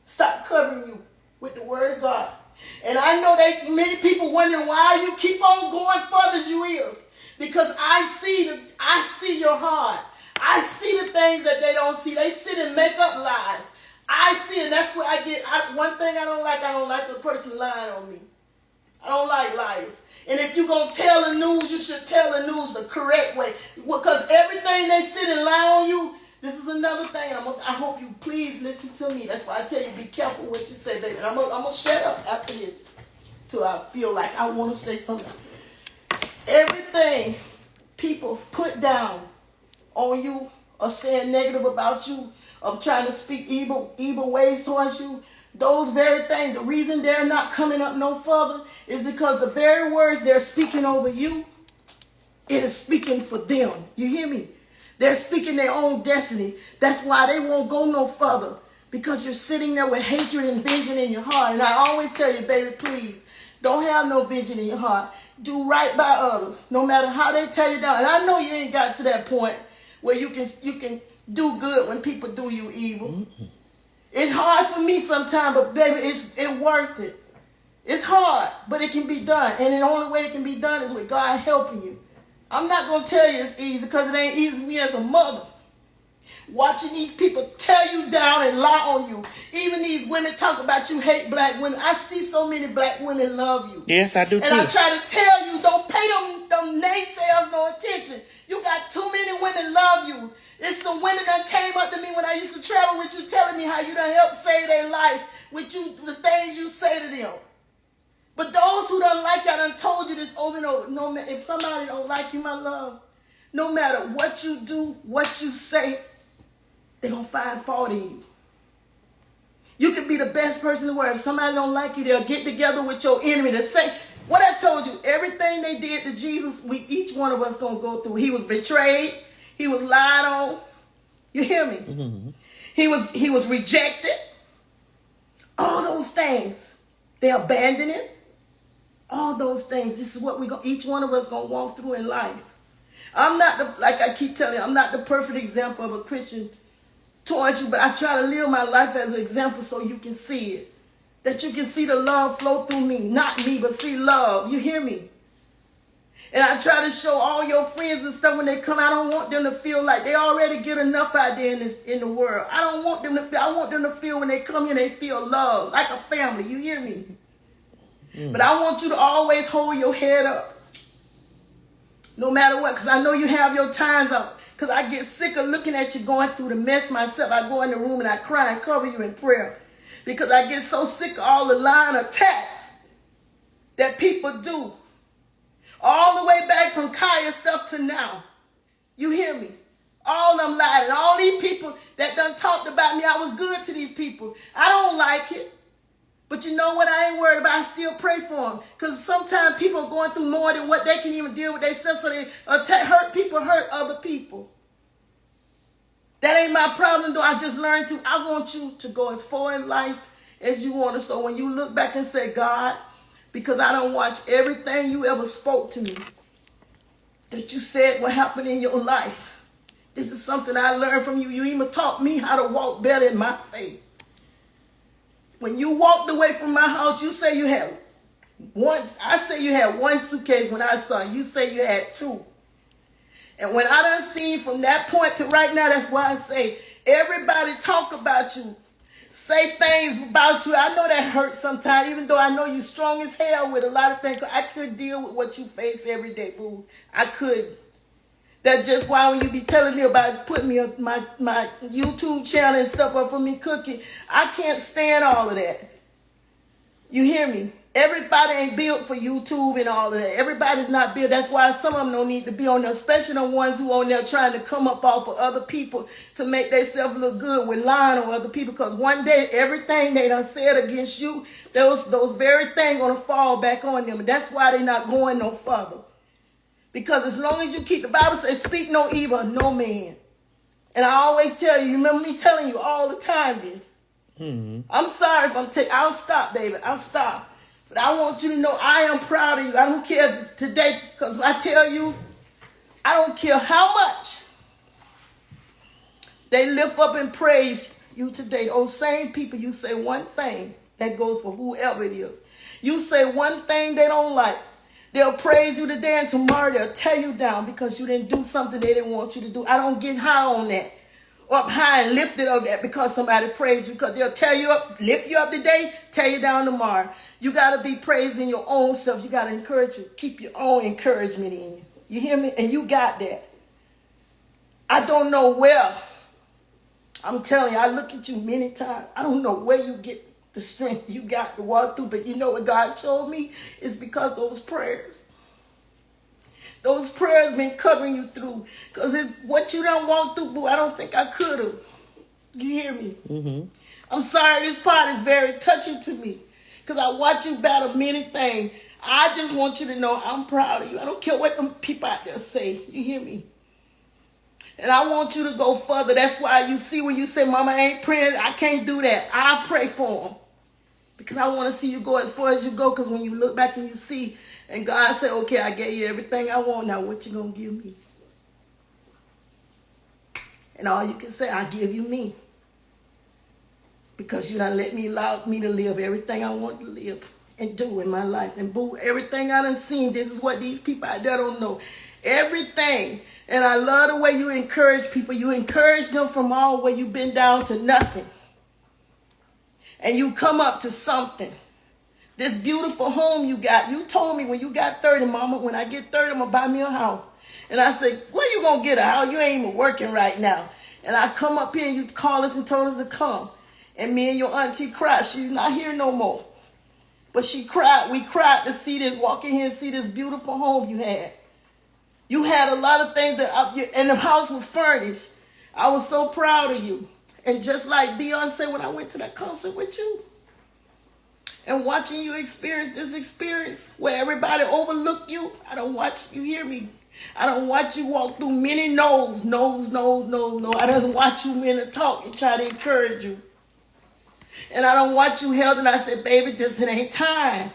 stop covering you with the word of God. And I know that many people wondering why you keep on going further as you is. Because I see your heart. I see the things that they don't see. They sit and make up lies. I see it. That's what I get. One thing I don't like a person lying on me. I don't like liars. And if you're going to tell the news, you should tell the news the correct way. Because everything they sit and lie on you, this is another thing. I hope you please listen to me. That's why I tell you, be careful what you say, baby. And I'm going to shut up after this till I feel like I want to say something. Everything people put down on you or saying negative about you, of trying to speak evil ways towards you, those very things, the reason they're not coming up no further is because the very words they're speaking over you, it is speaking for them. You hear me? They're speaking their own destiny. That's why they won't go no further, because you're sitting there with hatred and vengeance in your heart. And I always tell you, baby, please, don't have no vengeance in your heart. Do right by others, no matter how they tear you down. And I know you ain't got to that point where you can do good when people do you evil. Mm-hmm. It's hard for me sometimes, but baby, it's worth it. It's hard, but it can be done. And the only way it can be done is with God helping you. I'm not going to tell you it's easy, because it ain't easy for me as a mother. Watching these people tear you down and lie on you. Even these women talk about you hate black women. I see so many black women love you. Yes, I do too. And I try to tell you, don't pay them naysayers no attention. You got too many women love you. It's some women that came up to me when I used to travel with you, telling me how you done helped save their life with you, the things you say to them. But those who don't like you, I done told you this over and over. No, if somebody don't like you, my love, no matter what you do, what you say, they're going to find fault in you. You can be the best person in the world. If somebody don't like you, they'll get together with your enemy to say, what I told you, everything they did to Jesus, each one of us going to go through. He was betrayed. He was lied on. You hear me? Mm-hmm. He was rejected. All those things. They abandoned him. All those things. This is what each one of us going to walk through in life. I'm not like I keep telling you, I'm not the perfect example of a Christian towards you, but I try to live my life as an example so you can see it. That you can see the love flow through me. Not me, but see love. You hear me? And I try to show all your friends and stuff when they come. I don't want them to feel like they already get enough out there in the world. I don't want them to feel. I want them to feel when they come here, they feel love, like a family. You hear me? But I want you to always hold your head up, no matter what, because I know you have your times up. Because I get sick of looking at you going through the mess myself. I go in the room and I cry and cover you in prayer, because I get so sick of all the lying attacks that people do. All the way back from Kaya stuff to now. You hear me? All them lied. And all these people that done talked about me, I was good to these people. I don't like it. But you know what? I ain't worried about. I still pray for them. Because sometimes people are going through more than what they can even deal with themselves. So they hurt people, hurt other people. That ain't my problem, though. I just learned to. I want you to go as far in life as you want to. So when you look back and say, God, because I don't watch everything you ever spoke to me, that you said what happened in your life. This is something I learned from you. You even taught me how to walk better in my faith. When you walked away from my house, you say you had one. I say you had one suitcase when I saw you. You say you had two. And when I done seen from that point to right now, that's why I say everybody talk about you. Say things about you. I know that hurts sometimes, even though I know you strong as hell with a lot of things. I couldn't deal with what you face every day, boo. I couldn't. That's just why when you be telling me about putting me on my YouTube channel and stuff up for me cooking, I can't stand all of that. You hear me? Everybody ain't built for YouTube and all of that. Everybody's not built. That's why some of them don't need to be on there, especially the ones who on there trying to come up off of other people to make themselves look good with lying on other people. Because one day, everything they done said against you, those very things going to fall back on them. And that's why they're not going no further. Because as long as you keep, the Bible says, speak no evil of no man. And I always tell you, remember me telling you all the time this. I'm sorry if I'll stop, David. I'll stop. But I want you to know I am proud of you. I don't care today, because I tell you, I don't care how much they lift up and praise you today. Those same people, you say one thing, that goes for whoever it is. You say one thing they don't like, they'll praise you today, and tomorrow they'll tear you down because you didn't do something they didn't want you to do. I don't get high on that. Up high and lift it up that because somebody praised you, because they'll tear you up, lift you up today, tear you down tomorrow. You got to be praising your own self. You got to encourage you. Keep your own encouragement in you. You hear me? And you got that. I don't know where. I'm telling you, I look at you many times. I don't know where you get the strength you got to walk through. But you know what God told me? It's because those prayers. Those prayers been covering you through. Because it's what you done walked through, boo, I don't think I could have. You hear me? I'm sorry, this part is very touching to me. Because I watch you battle many things. I just want you to know I'm proud of you. I don't care what them people out there say. You hear me? And I want you to go further. That's why you see when you say, Mama ain't praying, I can't do that. I pray for them. Because I want to see you go as far as you go. Because when you look back and you see, and God said, okay, I gave you everything I want. Now what you going to give me? And all you can say, I give you me. Because you done allowed me to live everything I want to live and do in my life. And boo, everything I done seen, this is what these people out there don't know. Everything. And I love the way you encourage people. You encourage them from all where you've been down to nothing. And you come up to something. This beautiful home you got. You told me when you got 30, Mama, when I get 30, I'm going to buy me a house. And I said, where you going to get a house? You ain't even working right now. And I come up here and you called us and told us to come. And me and your auntie cried. She's not here no more. But she cried. We cried to see this, walk in here and see this beautiful home you had. You had a lot of things, and the house was furnished. I was so proud of you. And just like Beyonce, when I went to that concert with you, and watching you experience this experience where everybody overlooked you, I don't watch, you hear me? I don't watch you walk through many no's. I don't watch you men talk and try to encourage you. And I don't watch you held, and I said, baby, just it ain't time.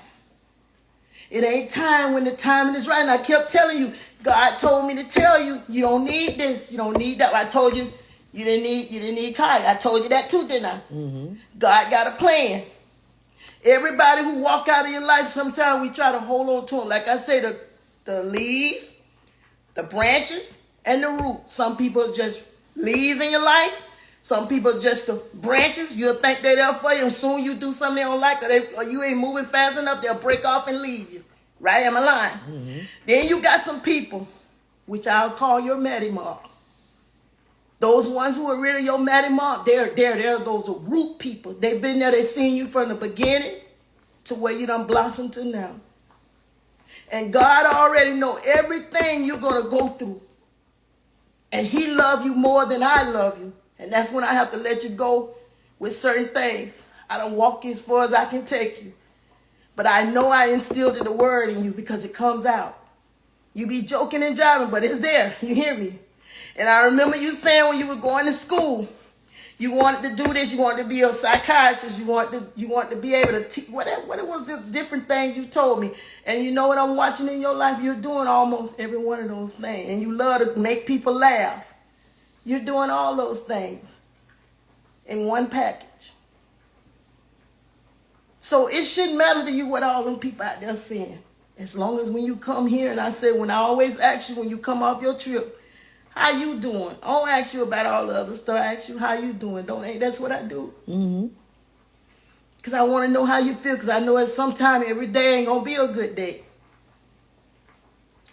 It ain't time when the timing is right. And I kept telling you, God told me to tell you, you don't need this, you don't need that. I told you, you didn't need Kai. I told you that too, didn't I? God got a plan. Everybody who walk out of your life, sometimes we try to hold on to them. Like I say, the leaves, the branches, and the root. Some people just leaves in your life. Some people just the branches. You'll think they're there for you, and soon you do something they don't like, or you ain't moving fast enough, they'll break off and leave you. Right? Am I lying? Mm-hmm. Then you got some people, which I'll call your Matty Mom. Those ones who are really your Matty Mom, they're those root people. They've been there, they've seen you from the beginning to where you done blossomed to now. And God already know everything you're going to go through. And he loves you more than I love you. And that's when I have to let you go with certain things. I don't walk as far as I can take you. But I know I instilled the word in you because it comes out. You be joking and jiving, but it's there. You hear me? And I remember you saying when you were going to school, you wanted to do this, you wanted to be a psychiatrist, you wanted to be able to teach, what it was the different things you told me. And you know what I'm watching in your life? You're doing almost every one of those things. And you love to make people laugh. You're doing all those things in one package. So it shouldn't matter to you what all them people out there saying. As long as when you come here, and I said, when I always ask you when you come off your trip, how you doing? I don't ask you about all the other stuff. I ask you how you doing. That's what I do. Mm-hmm. Because I want to know how you feel. Because I know at some time every day ain't going to be a good day.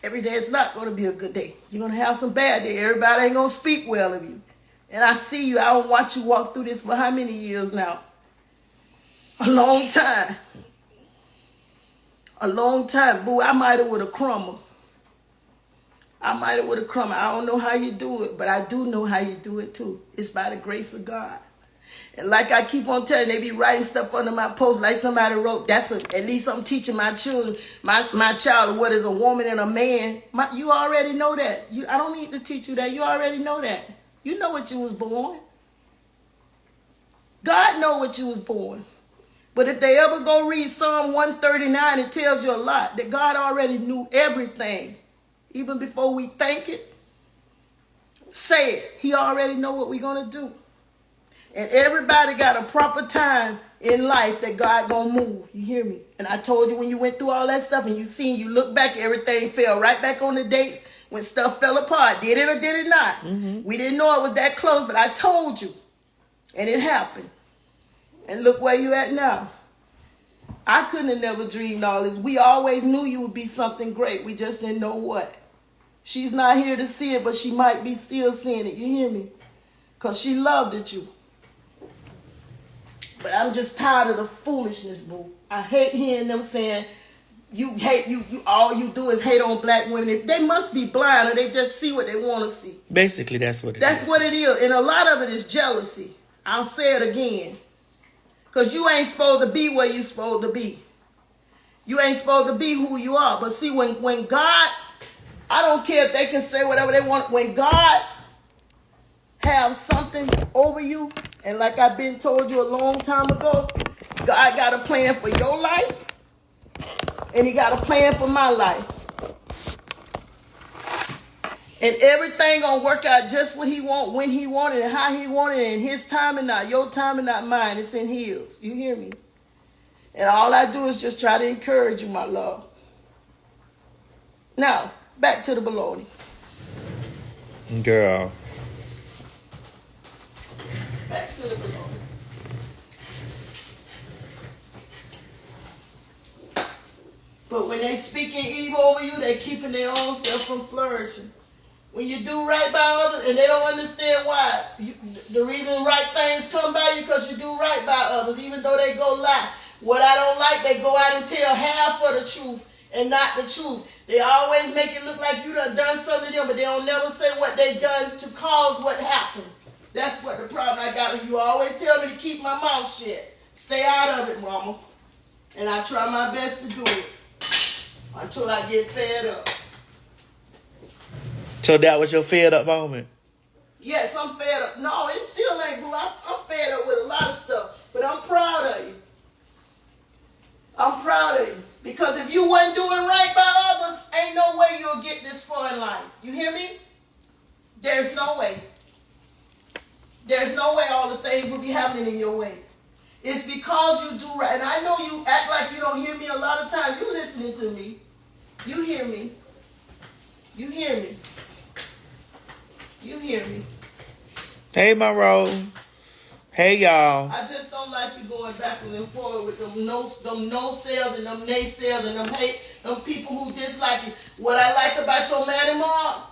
Every day it's not going to be a good day. You're going to have some bad days. Everybody ain't going to speak well of you. And I see you. I don't watch you walk through this for how many years now? A long time. A long time. Boo, I might have would have crumbled. I don't know how you do it, but I do know how you do it too. It's by the grace of God. And like I keep on telling, they be writing stuff under my post like somebody wrote, at least I'm teaching my children, my child what is a woman and a man. You already know that. I don't need to teach you that. You already know that. You know what you was born. God know what you was born. But if they ever go read Psalm 139, it tells you a lot. That God already knew everything. Even before we think it, say it. He already know what we're going to do. And everybody got a proper time in life that God going to move. You hear me? And I told you when you went through all that stuff and you look back, everything fell right back on the dates when stuff fell apart. Did it or did it not? Mm-hmm. We didn't know it was that close, but I told you. And it happened. And look where you at now. I couldn't have never dreamed all this. We always knew you would be something great. We just didn't know what. She's not here to see it, but she might be still seeing it. You hear me? Because she loved it, you. But I'm just tired of the foolishness, boo. I hate hearing them saying, you hate, you all you do is hate on black women. They must be blind or they just see what they want to see. Basically, that's what it is. That's what it is. And a lot of it is jealousy. I'll say it again. Because you ain't supposed to be where you supposed to be. You ain't supposed to be who you are. But see, when God, I don't care if they can say whatever they want. When God have something over you, and like I've been told you a long time ago, God got a plan for your life, and he got a plan for my life. And everything gonna work out just what he want, when he want it, and how he want it, and his time and not your time and not mine. It's in his. You hear me? And all I do is just try to encourage you, my love. Now, back to the baloney. Girl. Back to the baloney. But when they speaking evil over you, they keeping their own self from flourishing. When you do right by others and they don't understand why, the reason right things come by you because you do right by others, even though they go lie. What I don't like, they go out and tell half of the truth and not the truth. They always make it look like you done something to them, but they don't never say what they done to cause what happened. That's what the problem I got with you. Always tell me to keep my mouth shut. Stay out of it, mama. And I try my best to do it until I get fed up. So that was your fed up moment? Yes, I'm fed up. No, it still ain't, boo. I'm fed up with a lot of stuff. But I'm proud of you. I'm proud of you. Because if you wasn't doing right by others, ain't no way you'll get this far in life. You hear me? There's no way. There's no way all the things will be happening in your way. It's because you do right. And I know you act like you don't hear me a lot of times. You listening to me. You hear me. You hear me? You hear me? Hey, Monroe. Hey, y'all. I just don't like you going backwards and forward with them no sales and them naysayers and them people who dislike you. What I like about your Maddie Mom,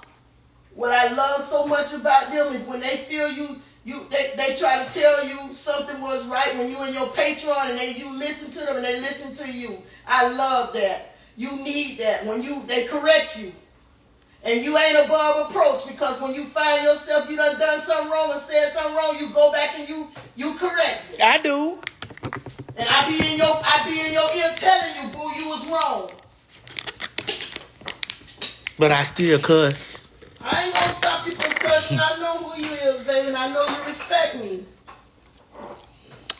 what I love so much about them is when they feel they try to tell you something was right when you in your Patreon and you listen to them and they listen to you. I love that. You need that when they correct you. And you ain't above approach, because when you find yourself you done something wrong and said something wrong, you go back and you correct it. I do. And I be in your ear telling you, boo, you was wrong. But I still cuss. I ain't gonna stop you from cussing. I know who you is, baby, and I know you respect me.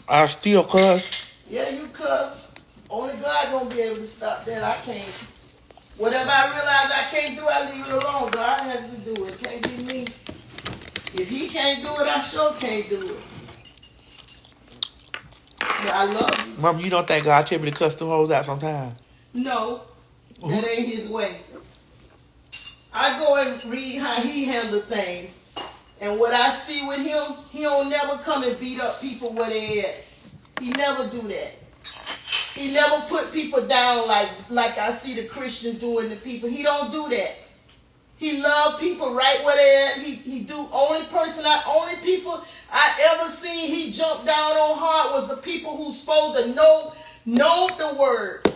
I still cuss. Yeah, you cuss. Only God gonna be able to stop that. I can't. Whatever I realize I can't do, I leave it alone. God has to do it. It can't be me. If he can't do it, I sure can't do it. But I love you. Mom, you don't think God tell me to cuss them hoes out sometime? No, that ain't his way. I go and read how he handle things. And what I see with him, he don't never come and beat up people where they at. He never do that. He never put people down like I see the Christians doing to people. He don't do that. He love people right where they at. He do. Only people I ever seen he jump down on hard was the people who's supposed to know the word.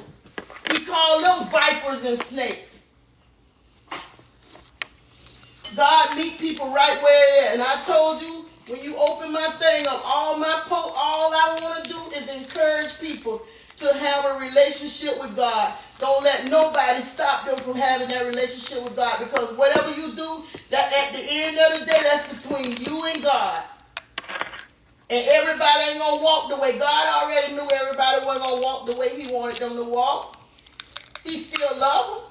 He called them vipers and snakes. God meet people right where they at. And I told you, when you open my thing up, all I want to do is encourage people to have a relationship with God. Don't let nobody stop them from having that relationship with God, because whatever you do, that at the end of the day, that's between you and God. And everybody ain't gonna walk the way. God already knew everybody wasn't gonna walk the way he wanted them to walk. He still love them.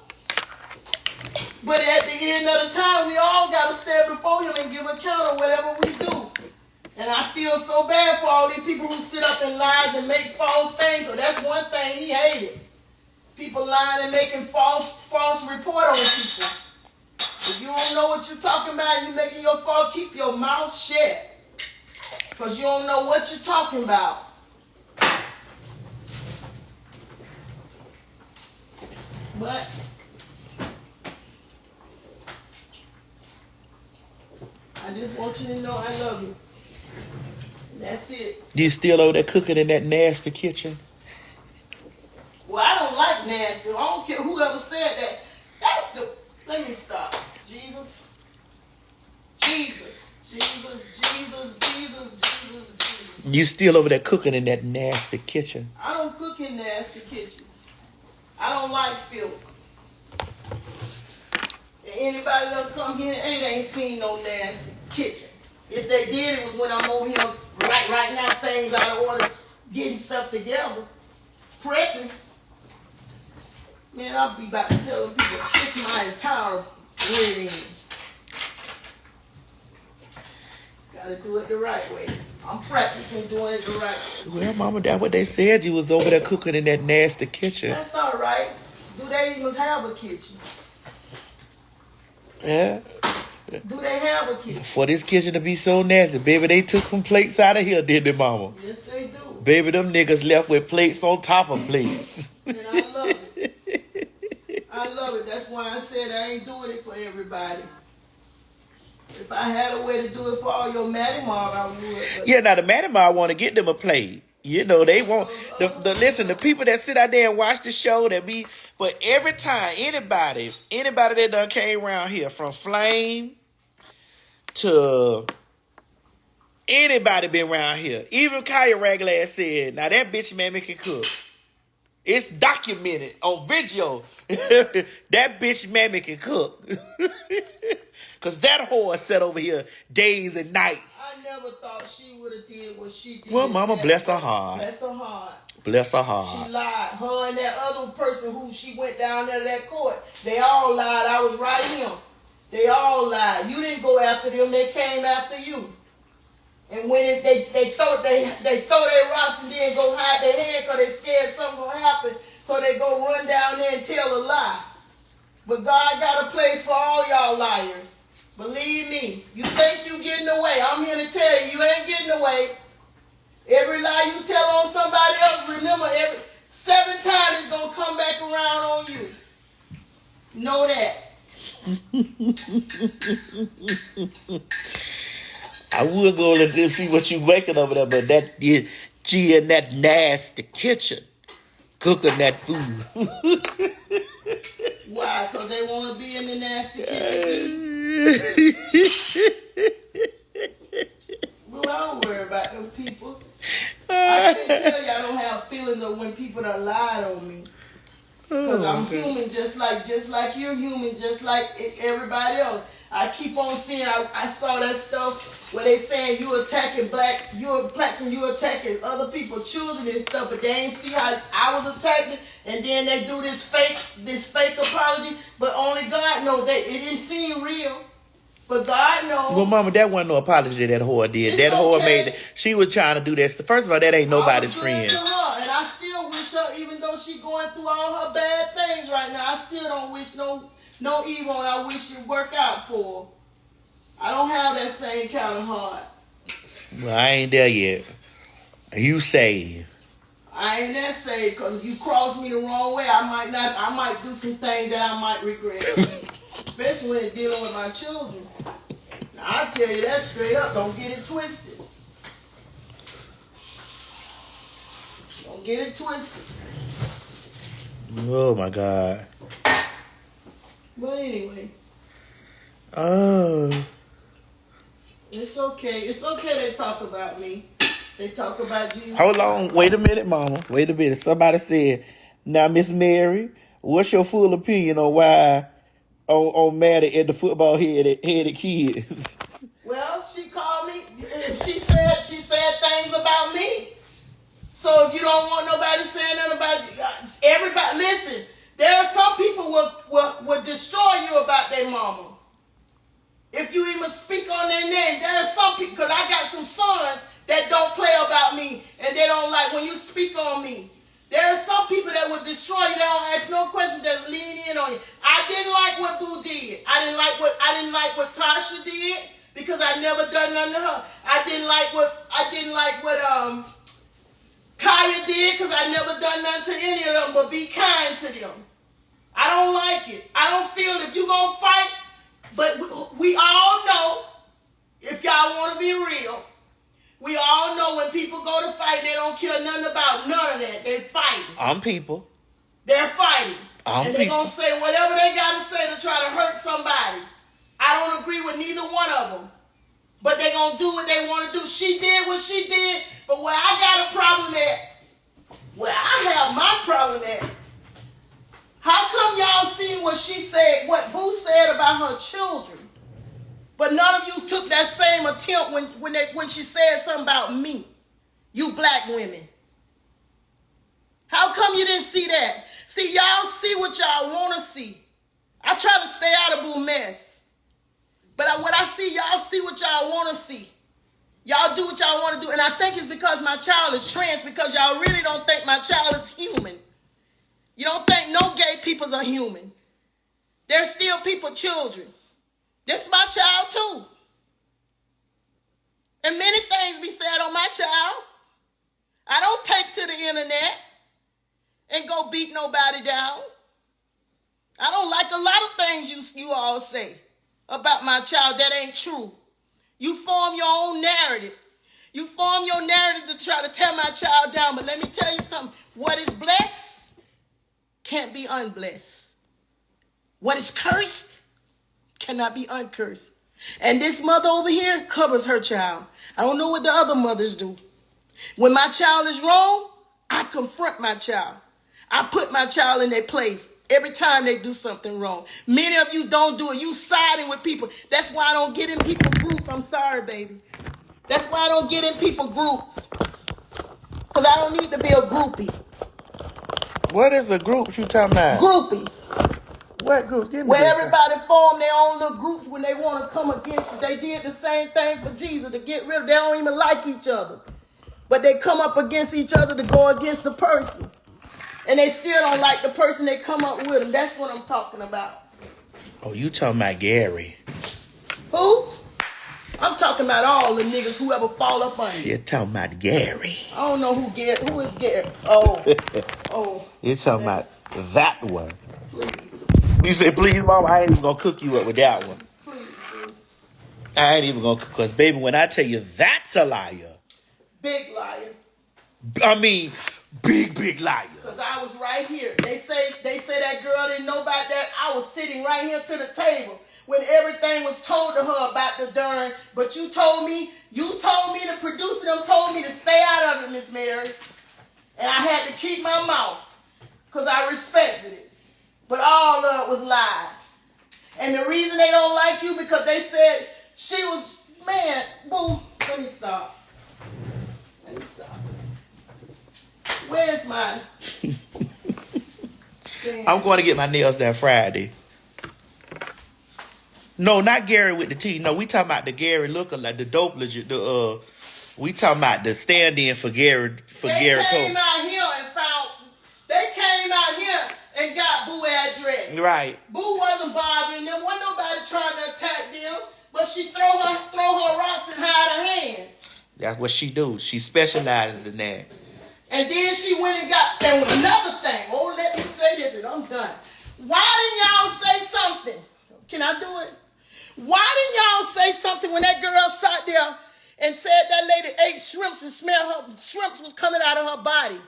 But at the end of the time, we all gotta stand before him and give account of whatever we do. And I feel so bad for all these people who sit up and lie and make false things. But that's one thing he hated. People lying and making false report on people. If you don't know what you're talking about, you making your fault, keep your mouth shut. Because you don't know what you're talking about. But I just want you to know I love you. That's it. You still over there cooking in that nasty kitchen? Well, I don't like nasty. I don't care whoever said that. Let me stop. Jesus. You still over there cooking in that nasty kitchen? I don't cook in nasty kitchens. I don't like filth. And anybody that come here ain't seen no nasty kitchen. If they did, it was when I'm over here right now, things out of order, getting stuff together. Correct me. Man, I'll be about to tell them people, it's my entire living. Gotta do it the right way. I'm practicing doing it the right way. Well, Mama, that's what they said. You was over there cooking in that nasty kitchen. That's all right. Do they even have a kitchen? Yeah. Do they have a kitchen? For this kitchen to be so nasty, baby, they took some plates out of here, didn't they, Mama? Yes, they do. Baby, them niggas left with plates on top of plates. And I love it. I love it. That's why I said I ain't doing it for everybody. If I had a way to do it for all your Maddie Mom, I would. But Yeah, now the Maddie Mom want to get them a plate. You know, they want listen, the people that sit out there and watch the show, but every time anybody that done came around here, from Flame to anybody been around here, even Kaya Raglass said, now that bitch mammy can cook. It's documented on video. That bitch mammy can cook. Because that whore sat over here days and nights. I never thought she would have did what she did. Well, Mama, bless her heart. Bless her heart. Bless her heart. She lied. Her and that other person who she went down there to that court, they all lied. I was right here. They all lied. You didn't go after them. They came after you. And when they throw their rocks and then go hide their head because they scared something going to happen, so they go run down there and tell a lie. But God got a place for all y'all liars. Believe me. You think you getting away. I'm here to tell you, you ain't getting away. Every lie you tell on somebody else, remember, every 7 times it's going to come back around on you. Know that. I would go let them see what you making over there, but that she in that nasty kitchen cooking that food. Why? Because they want to be in the nasty kitchen. Well, I don't worry about them people. I can't tell you I don't have feelings of when people that lied on me. Because I'm human just like you're human, just like everybody else. I keep on seeing, I saw that stuff where they saying you attacking black, you attacking other people, children and stuff, but they ain't see how I was attacking, and then they do this fake apology, but only God knows that it didn't seem real. But God knows. Well, Mama, that wasn't no apology that whore did. That whore made it. She was trying to do that. First of all, that ain't nobody's friend. To her, and I still wish her, even though she going through all her bad things right now, I still don't wish no evil, and I wish it work out for her. I don't have that same kind of heart. Well, I ain't there yet. You say. I ain't that saved, because you cross me the wrong way, I might do some things that I might regret. Especially when it's dealing with my children. Now, I tell you that straight up, don't get it twisted. Don't get it twisted. Oh, my God. But anyway. Oh. It's okay. It's okay they talk about me. They talk about Jesus. Hold on. Wait a minute, Mama. Wait a minute. Somebody said, now, Miss Mary, what's your full opinion on why on Maddie and the football headed kids? Well, she called me. She said things about me. So if you don't want nobody saying nothing about everybody, listen. There are some people will destroy you about their mama. If you even speak on their name, there are some people, because I got some sons that don't play about me, and they don't like when you speak on me. There are some people that will destroy you. They don't ask no questions. Just lean in on you. I didn't like what Boo did. I didn't like what Tasha did, because I never done nothing to her. I didn't like what Kaya did, because I never done nothing to any of them. But be kind to them. I don't like it. I don't feel if you gonna fight. But we all know, if y'all want to be real, we all know when people go to fight, they don't care nothing about none of that. They're fighting. I'm people. They're fighting. And they're going to say whatever they got to say to try to hurt somebody. I don't agree with neither one of them. But they're going to do what they want to do. She did what she did. But where I got a problem at, where I have my problem at, how come y'all seen what she said, what Boo said about her children, but none of you took that same attempt when she said something about me, you black women? How come you didn't see that? See, y'all see what y'all want to see. I try to stay out of Boo mess, but what I see, y'all see what y'all want to see. Y'all do what y'all want to do, and I think it's because my child is trans, because y'all really don't think my child is human. You don't think no gay people are human. They're still people, children. This is my child too. And many things be said on my child. I don't take to the internet and go beat nobody down. I don't like a lot of things you all say about my child that ain't true. You form your own narrative. You form your narrative to try to tear my child down. But let me tell you something. What is blessed can't be unblessed. What is cursed cannot be uncursed. And this mother over here covers her child. I don't know what the other mothers do. When my child is wrong, I confront my child. I put my child in their place every time they do something wrong. Many of you don't do it. You siding with people. That's why I don't get in people groups. I'm sorry, baby. That's why I don't get in people groups. Because I don't need to be a groupie. What is the groups you talking about? Groupies. What groups? Give me Where this everybody form their own little groups when they want to come against you. They did the same thing for Jesus to get rid of. They don't even like each other. But they come up against each other to go against the person. And they still don't like the person they come up with them. That's what I'm talking about. Oh, you talking about Gary. Who? I'm talking about all the niggas who ever fall up on you. You're talking about Gary. I don't know who is Gary. Oh. You're talking about that one. Please. You say, please, Mom, I ain't even gonna cook you up with that one. Please. I ain't even gonna cook, because, baby, when I tell you that's a liar. Big liar. I mean, big liar. Because I was right here. They say that girl didn't know about that. I was sitting right here to the table when everything was told to her about the darn. But you told me, the producer them told me to stay out of it, Miss Mary. And I had to keep my mouth because I respected it. But all of it was lies. And the reason they don't like you because they said she was, man, boo, let me stop. Where's mine? I'm going to get my nails done Friday. No, not Gary with the T. No, we talking about the Gary lookalike, the dope legit. We talking about the stand-in for Gary. They came out here and got Boo address. Right. Boo wasn't bothering them. Wasn't nobody trying to attack them. But she throw her rocks and hide her hand. That's what she do. She specializes in that. And then she went and got another thing. Oh, let me say this and I'm done. Why didn't y'all say something? Can I do it? Why didn't y'all say something when that girl sat there and said that lady ate shrimps and smelled her shrimps was coming out of her body?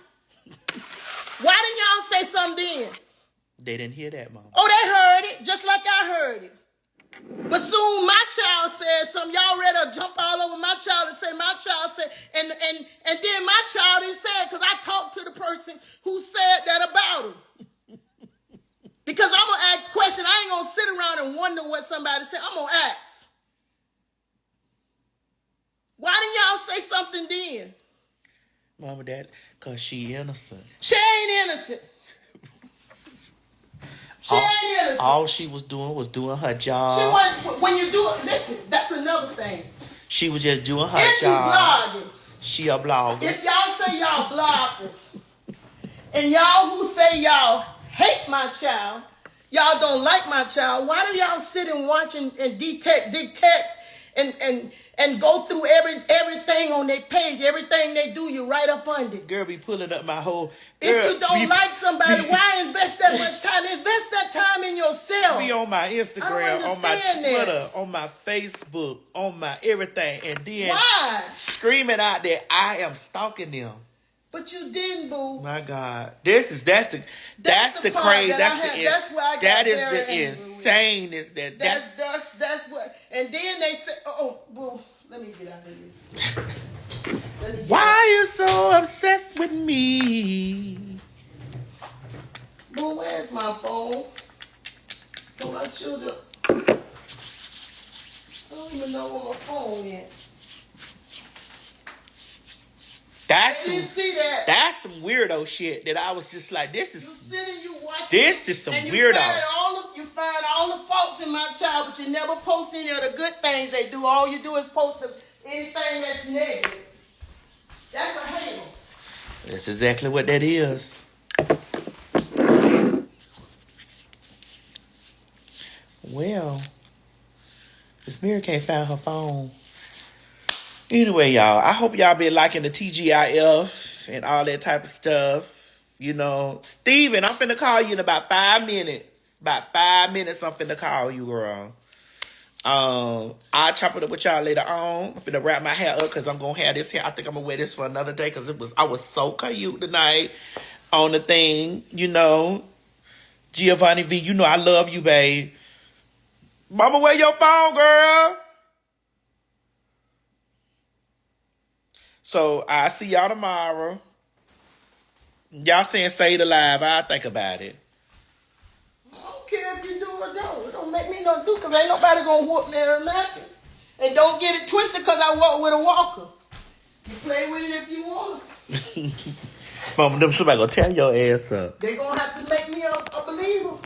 Why didn't y'all say something then? They didn't hear that, Mom. Oh, they heard it, just like I heard it. But soon my child said something. Y'all ready to jump all over my child and say my child said, and then my child didn't say it because I talked to the person who said that about him. Because I'm going to ask questions. I ain't going to sit around and wonder what somebody said. I'm going to ask. Why didn't y'all say something then? Mama, Dad, because she innocent. She ain't innocent. All she was doing her job. She wasn't, when you do it, listen, that's another thing. She was just doing her if job. You blogging, she a blogger. If y'all say y'all bloggers, and y'all who say y'all hate my child, y'all don't like my child, why do y'all sit and watch and detect and go through everything on their page, everything they do, you right up under. Girl be pulling up my whole... If you don't like somebody, why invest that much time? Invest that time in yourself. Be on my Instagram, on my Twitter, on my Facebook, on my everything, and then screaming out that I am stalking them. But you didn't, boo. My God, that's the crazy. That's the insaneness. That's what. And then they say, oh, boo. Let me get out of this. Why are you so obsessed with me? Boo, where's my phone? For my children. I don't even know where my phone is. That's some weirdo shit that I was just like, this is. You sit and you watch. This is some weirdo. You find all the faults in my child, but you never post any of the good things they do. All you do is post anything that's negative. That's a hater. That's exactly what that is. Well, Miss Mary can't find her phone. Anyway, y'all, I hope y'all been liking the TGIF and all that type of stuff. You know, Steven, I'm finna call you in about 5 minutes. About 5 minutes, I'm finna call you, girl. I'll chop it up with y'all later on. I'm finna wrap my hair up because I'm gonna have this hair. I think I'm gonna wear this for another day because I was so cute tonight on the thing. You know, Giovanni V, you know I love you, babe. Mama, where your phone, girl? So, I'll see y'all tomorrow. Y'all saying stay alive. I'll think about it. I don't care if you do or don't. It don't make me no do because ain't nobody going to whoop me or nothing. And don't get it twisted because I walk with a walker. You play with it if you want to. Mama, somebody going to tear your ass up. They going to have to make me a believer.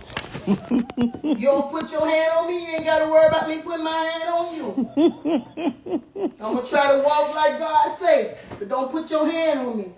You don't put your hand on me, you ain't got to worry about me putting my hand on you. I'm going to try to walk like God say, but don't put your hand on me.